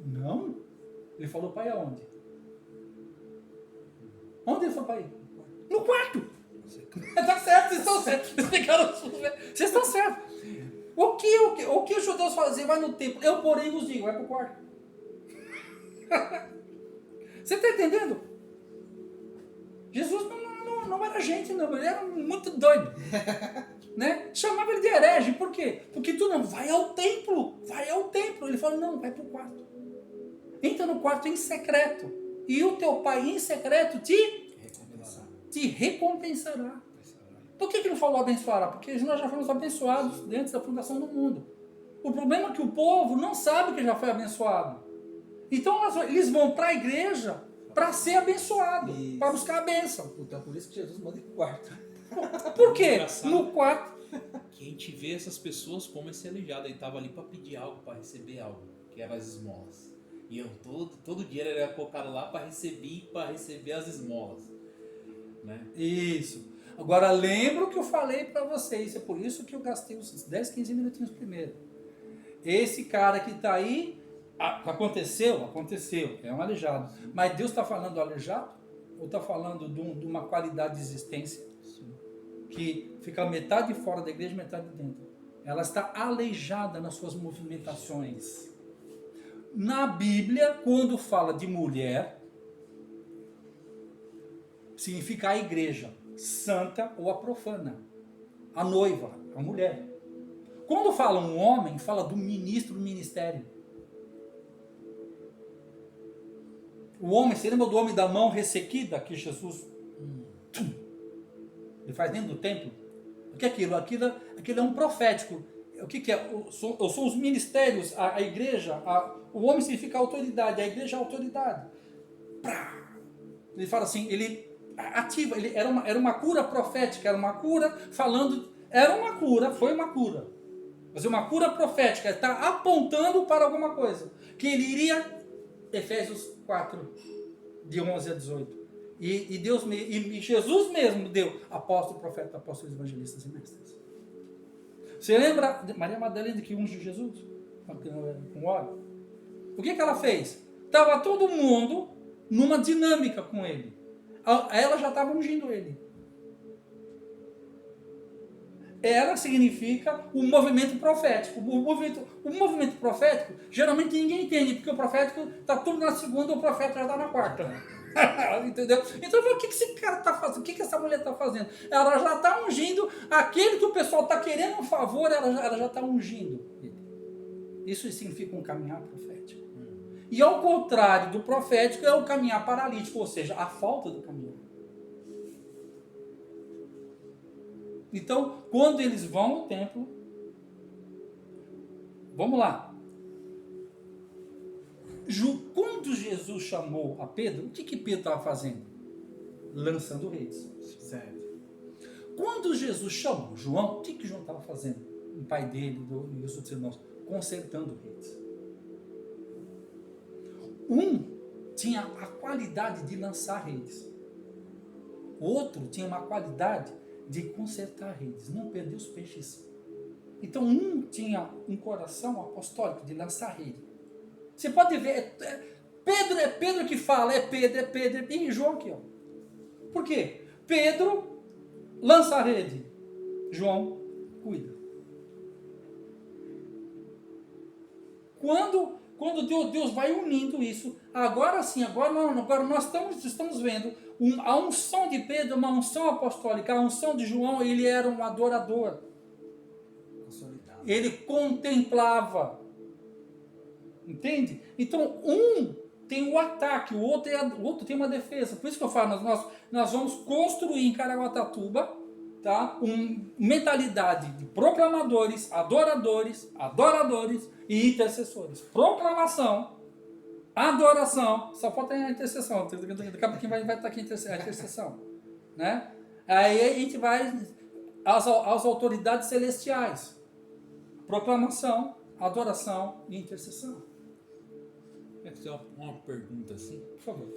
Não. Ele falou para ir aonde? Onde ele falou para ir? No quarto. Tá certo, vocês estão certos. Vocês estão certos. O que os judeus faziam? Vai no templo. Eu, porém, vos digo, vai para o quarto. Você está entendendo? Jesus não era gente, não. Ele era muito doido. Né? Chamava ele de herege. Por quê? Porque tu não vai ao templo. Vai ao templo. Ele falou, não, vai para o quarto. Entra no quarto em secreto. E o teu pai em secreto te recompensará. Por que não falou abençoará? Porque nós já fomos abençoados antes da fundação do mundo. O problema é que o povo não sabe que já foi abençoado. Então eles vão para a igreja para ser abençoado, para buscar a bênção. Então por isso que Jesus manda ir pro quarto. Por quê? Engraçado. No quarto. Que a gente vê essas pessoas como esse aleijado. Ele estava ali para pedir algo, para receber algo, que eram as esmolas. E eu todo dia ele era colocado lá para receber as esmolas. Né? Isso. Agora lembra o que eu falei para vocês. É por isso que eu gastei os 10, 15 minutinhos primeiro. Esse cara que está aí, aconteceu, é um aleijado. Mas Deus está falando do aleijado? Ou está falando de uma qualidade de existência? Sim. Que fica metade fora da igreja e metade dentro. Ela está aleijada nas suas movimentações. Na Bíblia, quando fala de mulher, significa a igreja santa ou a profana, a noiva, a mulher. Quando fala um homem, fala do ministro do ministério. O homem, você lembra do homem da mão ressequida que Jesus ele faz dentro do templo? O que é aquilo? Aquilo é um profético. O que é? São os ministérios, a igreja, o homem significa autoridade, a igreja é autoridade. Ele fala assim, ele ativa, era uma cura profética, era uma cura falando, foi uma cura. Mas é uma cura profética, está apontando para alguma coisa. Que ele iria, Efésios 4, de 11 a 18. E Jesus mesmo deu apóstolo, profeta, apóstolos, evangelistas e mestres. Você lembra de Maria Madalena que unge Jesus? Com óleo? O que ela fez? Estava todo mundo numa dinâmica com ele. Ela já estava ungindo ele. Ela significa o movimento profético. O movimento profético, geralmente ninguém entende, porque o profético está tudo na segunda, o profeta já está na quarta. Entendeu? Então, o que esse cara está fazendo? O que essa mulher está fazendo? Ela já está ungindo aquele que o pessoal está querendo um favor, ela já está ungindo ele. Isso significa um caminhar profético. E ao contrário do profético, é o caminhar paralítico, ou seja, a falta do caminho. Então, quando eles vão ao templo, vamos lá. Quando Jesus chamou a Pedro, o que Pedro estava fazendo? Lançando redes. Certo. Quando Jesus chamou João, o que João estava fazendo? O pai dele e os outros irmãos, consertando redes. Um tinha a qualidade de lançar redes. O outro tinha uma qualidade de consertar redes, não perder os peixes. Então um tinha um coração apostólico de lançar rede. Você pode ver, Pedro que fala, é Pedro, e João aqui, ó. Por quê? Pedro lança a rede, João cuida. Quando Deus vai unindo isso, agora sim, agora nós estamos vendo a unção de Pedro, uma unção apostólica, a unção de João, ele era um adorador. Ele contemplava. Entende? Então, um tem o ataque, o outro tem uma defesa. Por isso que eu falo, nós vamos construir em Caraguatatuba, tá, mentalidade de proclamadores, adoradores e intercessores. Proclamação, adoração, só falta a intercessão. Daqui a pouquinho vai estar aqui a intercessão. Né? Aí a gente vai às autoridades celestiais. Proclamação, adoração e intercessão. Eu tenho uma pergunta assim. Por favor.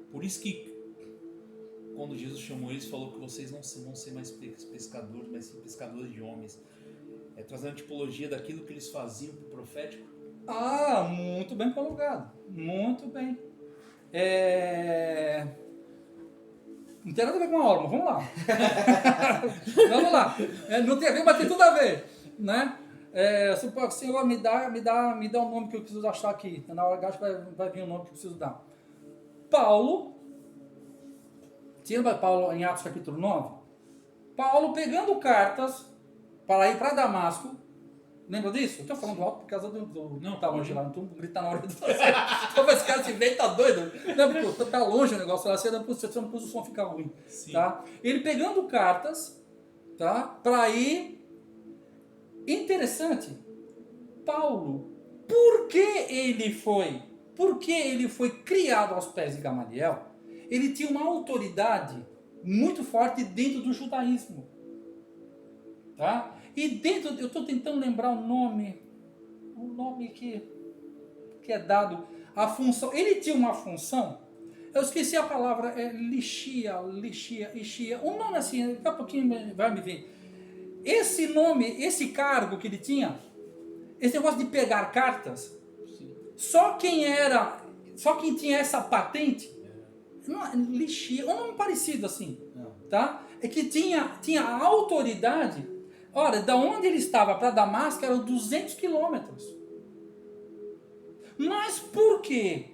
Por isso que quando Jesus chamou eles, falou que vocês não vão ser mais pescadores, mas sim pescadores de homens. Trazendo a tipologia daquilo que eles faziam para o profético. Muito bem colocado. Muito bem. Não tem nada a ver com a aula, mas vamos lá. Vamos lá. Não tem a ver, mas tem tudo a ver. Né? Senhor, me dá um nome que eu preciso achar aqui. Na hora que vai vir o nome que eu preciso dar. Paulo em Atos capítulo 9? Paulo pegando cartas para ir para Damasco. Lembra disso? Eu estou falando alto por causa do não tá longe lá, não estou gritando na hora de você. Então esse cara se vê e tá doido. Não, porque tá longe o negócio lá, você não pôs o som ficar ruim. Tá? Ele pegando cartas, tá? Para ir. Interessante, Paulo, por que ele foi criado aos pés de Gamaliel? Ele tinha uma autoridade muito forte dentro do judaísmo. Tá? E dentro, eu estou tentando lembrar o nome que é dado, a função. Ele tinha uma função, eu esqueci a palavra, lixia, um nome assim, daqui a pouquinho vai me vir. Esse nome, esse cargo que ele tinha, esse negócio de pegar cartas, só quem tinha essa patente, lixia, um nome parecido assim, tá? É que tinha a autoridade. Ora, da onde ele estava para Damasco eram 200 quilômetros. Mas por que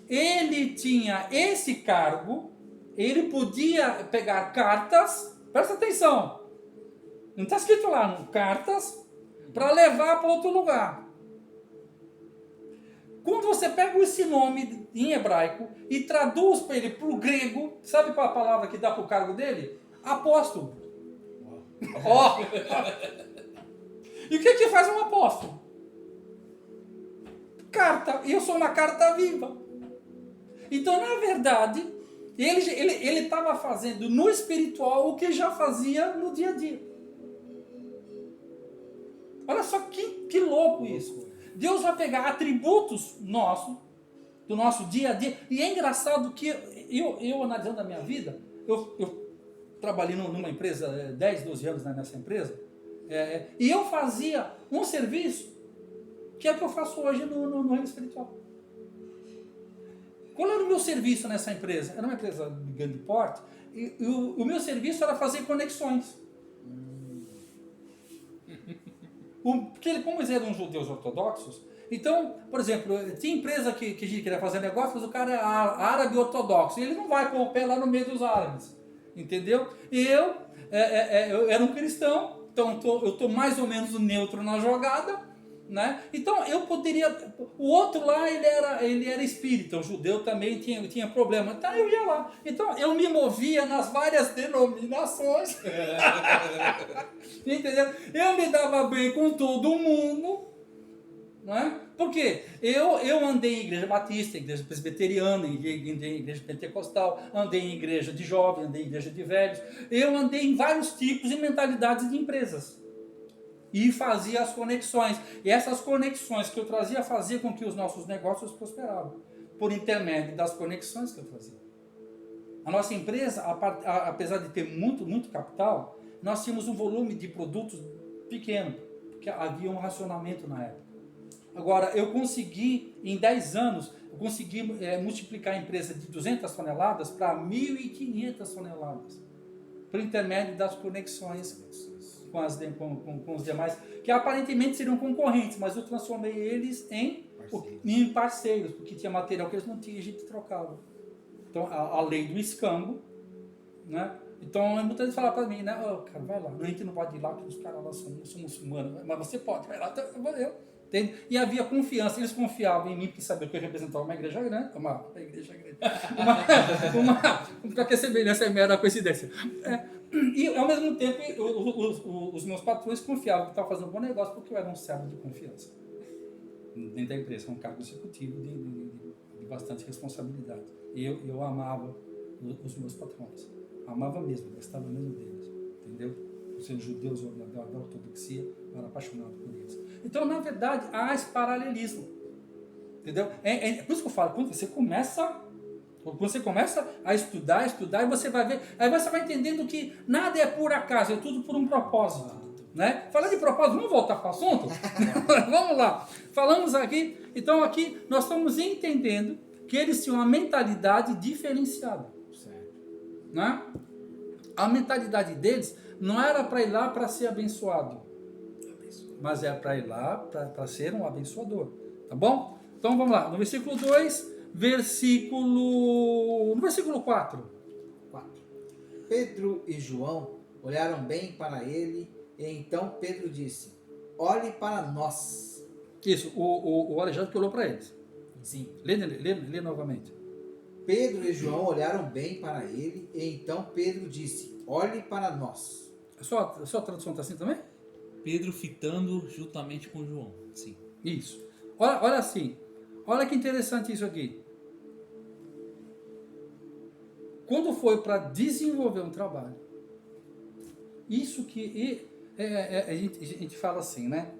ele tinha esse cargo, ele podia pegar cartas, presta atenção, não está escrito lá, cartas, para levar para outro lugar. Quando você pega esse nome em hebraico e traduz para ele para o grego, sabe qual é a palavra que dá para o cargo dele? Apóstolo. E o que faz um apóstolo? Carta. E eu sou uma carta viva. Então, na verdade, ele estava fazendo no espiritual o que já fazia no dia a dia. Olha só que louco isso. Deus vai pegar atributos nossos, do nosso dia a dia. E é engraçado que eu analisando a minha vida, eu trabalhei numa empresa 10, 12 anos nessa empresa, e eu fazia um serviço que é o que eu faço hoje no reino espiritual. Qual era o meu serviço nessa empresa? Era uma empresa de grande porte, e o meu serviço era fazer conexões. Porque como eles eram judeus ortodoxos, então, por exemplo, tinha empresa que a gente queria fazer negócio, mas o cara é árabe ortodoxo, e ele não vai pôr o pé lá no meio dos árabes, entendeu? E eu era um cristão, então eu estou mais ou menos neutro na jogada, né? Então eu poderia, o outro lá ele era espírita, o judeu também tinha problema, então eu ia lá, então eu me movia nas várias denominações, entendeu? Eu me dava bem com todo mundo, não é? Porque eu andei em igreja batista, igreja presbiteriana, andei em igreja pentecostal, andei em igreja de jovens, andei em igreja de velhos, eu andei em vários tipos e mentalidades de empresas. E fazia as conexões. E essas conexões que eu trazia fazia com que os nossos negócios prosperavam. Por intermédio das conexões que eu fazia. A nossa empresa, apesar de ter muito capital, nós tínhamos um volume de produtos pequeno. Porque havia um racionamento na época. Agora, eu consegui, em 10 anos, multiplicar a empresa de 200 toneladas para 1.500 toneladas. Por intermédio das conexões com os demais, que aparentemente seriam concorrentes, mas eu transformei eles em parceiros, porque tinha material que eles não tinham, a gente trocava. Então, a lei do escambo, né? Então, muitas vezes falam para mim, né? Oh, cara, vai lá, a gente não pode ir lá, porque os caras lá são muçulmanos, mas você pode, vai lá, valeu. Entende? E havia confiança, eles confiavam em mim, porque sabiam que eu representava uma igreja grande, qualquer semelhança é mera coincidência. E ao mesmo tempo, os meus patrões confiavam que eu estava fazendo um bom negócio, porque eu era um servo de confiança dentro da empresa, um cargo executivo de bastante responsabilidade. E eu amava os meus patrões, amava mesmo, gostava mesmo deles, entendeu? Por serem judeus da ortodoxia, eu era apaixonado por eles. Então, na verdade, há esse paralelismo, entendeu? Por isso que eu falo, quando você começa a estudar, e você vai ver, aí você vai entendendo que nada é por acaso, é tudo por um propósito, né? Falar de propósito, vamos voltar para o assunto? Vamos lá. Falamos aqui, então aqui nós estamos entendendo que eles tinham uma mentalidade diferenciada, Certo. né? A mentalidade deles não era para ir lá para ser abençoado, mas é para ir lá para ser um abençoador, tá bom? Então vamos lá, no versículo 2, no versículo 4. 4. Pedro e João olharam bem para ele, e então Pedro disse: olhe para nós. Isso, o Alexandre que olhou para eles. Sim. Lê novamente. Pedro e João olharam bem para ele, e então Pedro disse: olhe para nós. A sua tradução está assim também? Pedro fitando juntamente com João. Sim. Isso. Olha assim. Olha que interessante isso aqui. Quando foi para desenvolver um trabalho, isso que a gente fala assim, né?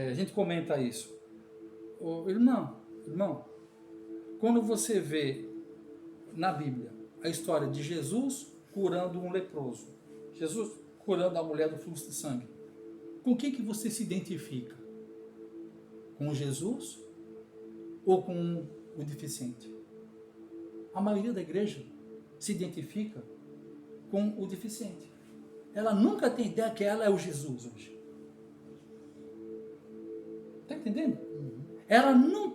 A gente comenta isso. Irmão, quando você vê na Bíblia a história de Jesus curando um leproso, Jesus curando a mulher do fluxo de sangue, com que você se identifica? Com Jesus ou com o deficiente? A maioria da igreja se identifica com o deficiente. Ela nunca tem ideia que ela é o Jesus hoje. Está entendendo?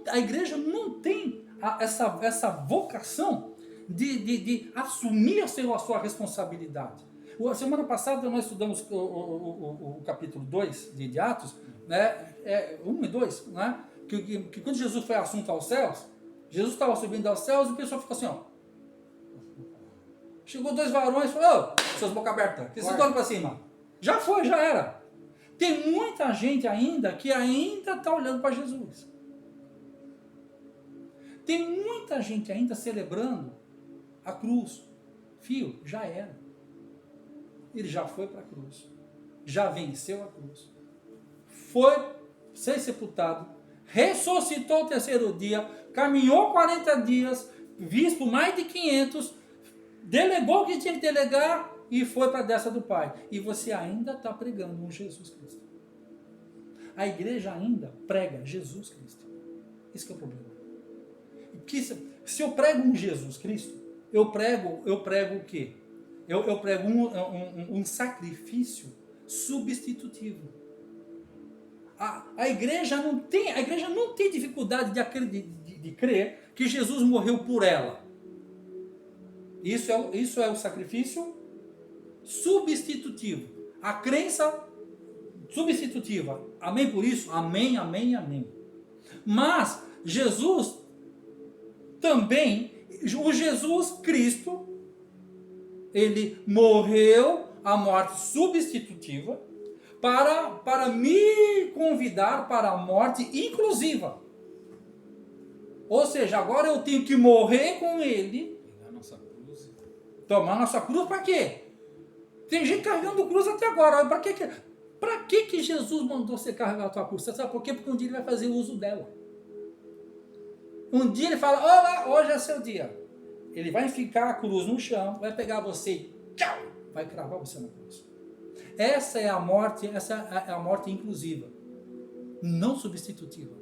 A igreja não tem essa vocação de assumir a sua responsabilidade. A semana passada nós estudamos o capítulo 2 de Atos, né? 1 e 2, né? Que quando Jesus foi assunto aos céus, Jesus estava subindo aos céus e o pessoal ficou assim, ó. Chegou 2 varões e falou: ô, seus boca aberta, que vocês estão para cima? Já foi, já era. Tem muita gente ainda que ainda está olhando para Jesus. Tem muita gente ainda celebrando a cruz. Filho, já era. Ele já foi para a cruz. Já venceu a cruz. Foi ser sepultado. Ressuscitou o 3º dia. Caminhou 40 dias. Visto por mais de 500. Delegou o que tinha que delegar. E foi para a destra do Pai. E você ainda está pregando um Jesus Cristo. A igreja ainda prega Jesus Cristo. Esse que é o problema. Que se eu prego um Jesus Cristo, eu prego o quê? Eu prego um sacrifício substitutivo. A igreja não tem dificuldade de crer que Jesus morreu por ela. Isso é o sacrifício substitutivo. A crença substitutiva. Amém por isso? Amém, amém, amém. Mas Jesus também, o Jesus Cristo, ele morreu a morte substitutiva para me convidar para a morte inclusiva. Ou seja, agora eu tenho que morrer com ele. Pegar nossa cruz. Tomar nossa cruz para quê? Tem gente carregando cruz até agora. Para que Jesus mandou você carregar a tua cruz? Você sabe por quê? Porque um dia ele vai fazer uso dela. Um dia ele fala: olá, hoje é seu dia. Ele vai ficar a cruz no chão, vai pegar você e tchau, vai cravar você na cruz. Essa é a morte inclusiva, não substitutiva.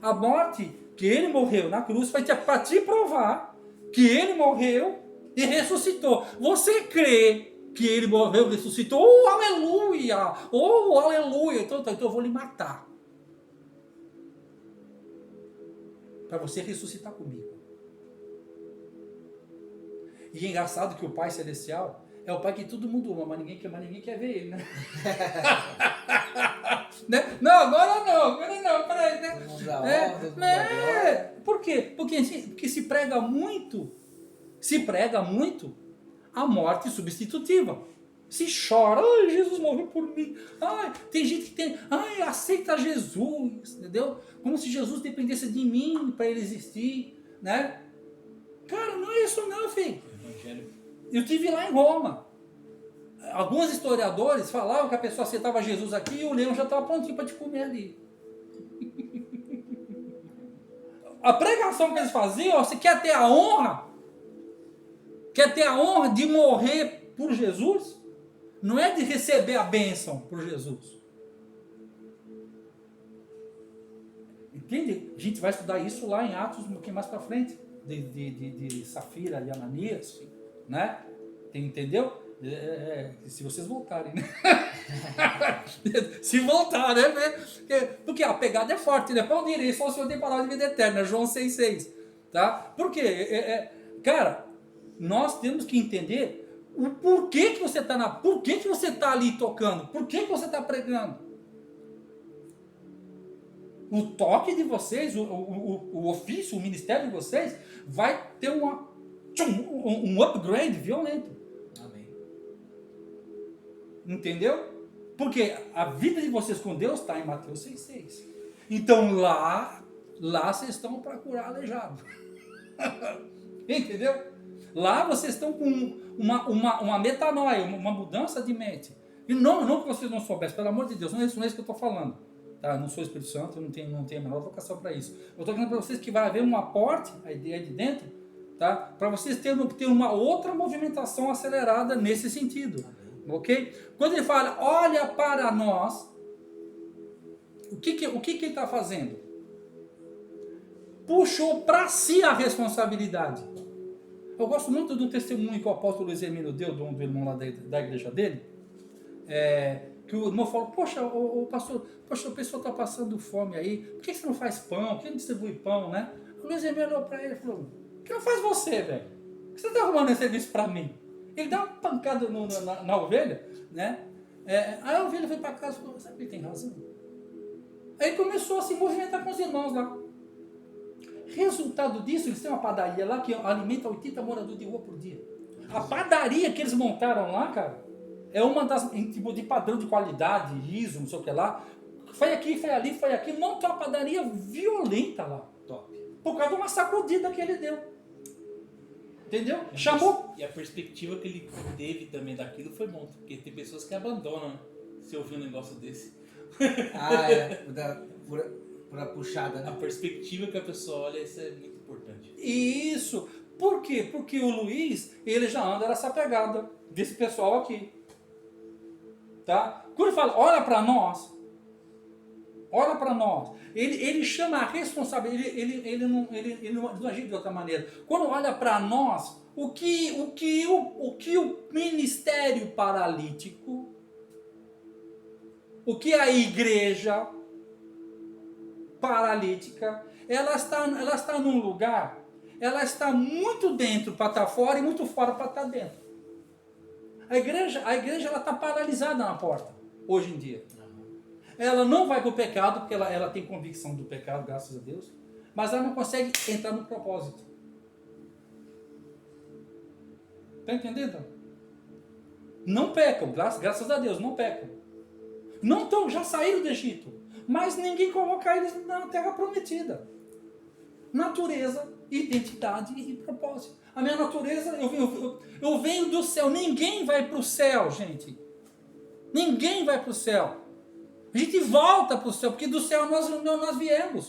A morte que ele morreu na cruz foi para te provar que ele morreu e ressuscitou. Você crê que ele morreu e ressuscitou? Oh, aleluia! Oh, aleluia! Então eu vou lhe matar. Para você ressuscitar comigo. E é engraçado que o Pai Celestial é o Pai que todo mundo ama, mas ninguém quer ver ele, né? Né? Não, agora não, peraí, né? Todo mundo dá honra, todo mundo dá glória. Por quê? Porque se prega muito a morte substitutiva. Se chora, ai, Jesus morreu por mim. Ai, tem gente que aceita Jesus, entendeu? Como se Jesus dependesse de mim para ele existir, né? Cara, não é isso não, filho. Evangelho. Eu estive lá em Roma. Alguns historiadores falavam que a pessoa aceitava Jesus aqui e o leão já estava prontinho para te comer ali. A pregação que eles faziam, você quer ter a honra? Quer ter a honra de morrer por Jesus? Não é de receber a bênção por Jesus. Entende? A gente vai estudar isso lá em Atos, um pouquinho mais para frente. De Safira e Ananias, né? Entendeu? Se vocês voltarem, né? Se voltar, né? Porque a pegada é forte, né? Pão direi, só o Senhor tem palavra de vida eterna, João 6,6. Tá? Por quê? Cara, nós temos que entender o porquê que você está por que você está ali tocando, por que você está pregando. O toque de vocês, o ofício, o ministério de vocês vai ter um upgrade violento. Amém. Entendeu? Porque a vida de vocês com Deus está em Mateus 6,6. Então lá vocês estão para curar aleijado. Entendeu? Lá vocês estão com uma metanoia, uma mudança de mente. E não que vocês não soubessem, pelo amor de Deus, não é isso que eu estou falando. Tá? Eu não sou Espírito Santo, eu não tenho a menor vocação para isso. Eu estou dizendo para vocês que vai haver um aporte, a ideia de dentro, tá? Para vocês terem uma outra movimentação acelerada nesse sentido. Ok? Quando ele fala, olha para nós, o que ele está fazendo? Puxou para si a responsabilidade. Eu gosto muito do testemunho que o apóstolo Luiz Hermínio deu, do irmão lá da igreja dele, que o irmão falou, poxa, o pastor, a pessoa está passando fome aí, por que você não faz pão? Por que não distribui pão, né? O Luiz Hermínio olhou para ele e falou, por que não faz você, velho? Por que você está arrumando esse serviço para mim? Ele dá uma pancada na ovelha, né? Aí a ovelha foi para casa e falou, sabe que ele tem razão? Aí começou a se movimentar com os irmãos lá. Resultado disso, eles têm uma padaria lá que alimenta 80 moradores de rua por dia. A padaria que eles montaram lá, cara, é uma das, tipo, de padrão de qualidade, ISO, não sei o que lá. Foi aqui, foi ali, foi aqui. Montou uma padaria violenta lá. Top. Por causa de uma sacudida que ele deu. Entendeu? Chamou. E a perspectiva que ele teve também daquilo foi bom, porque tem pessoas que abandonam, né? Se ouvir um negócio desse. Por a puxada, né? A perspectiva que a pessoa olha, isso é muito importante. Isso. Por quê? Porque o Luiz, ele já anda nessa pegada desse pessoal aqui. Tá? Quando ele fala, olha para nós, ele chama a responsabilidade, ele não agir de outra maneira. Quando olha para nós, o que o ministério paralítico, o que a igreja paralítica, ela está num lugar, ela está muito dentro para estar fora e muito fora para estar dentro. A igreja ela está paralisada na porta, hoje em dia. Ela não vai para o pecado, porque ela tem convicção do pecado, graças a Deus, mas ela não consegue entrar no propósito. Está entendendo? Não pecam, graças a Deus, não pecam. Não já saíram do Egito, mas ninguém coloca eles na terra prometida. Natureza, identidade e propósito. A minha natureza, eu venho do céu. Ninguém vai para o céu, gente. Ninguém vai para o céu. A gente volta para o céu, porque do céu nós viemos.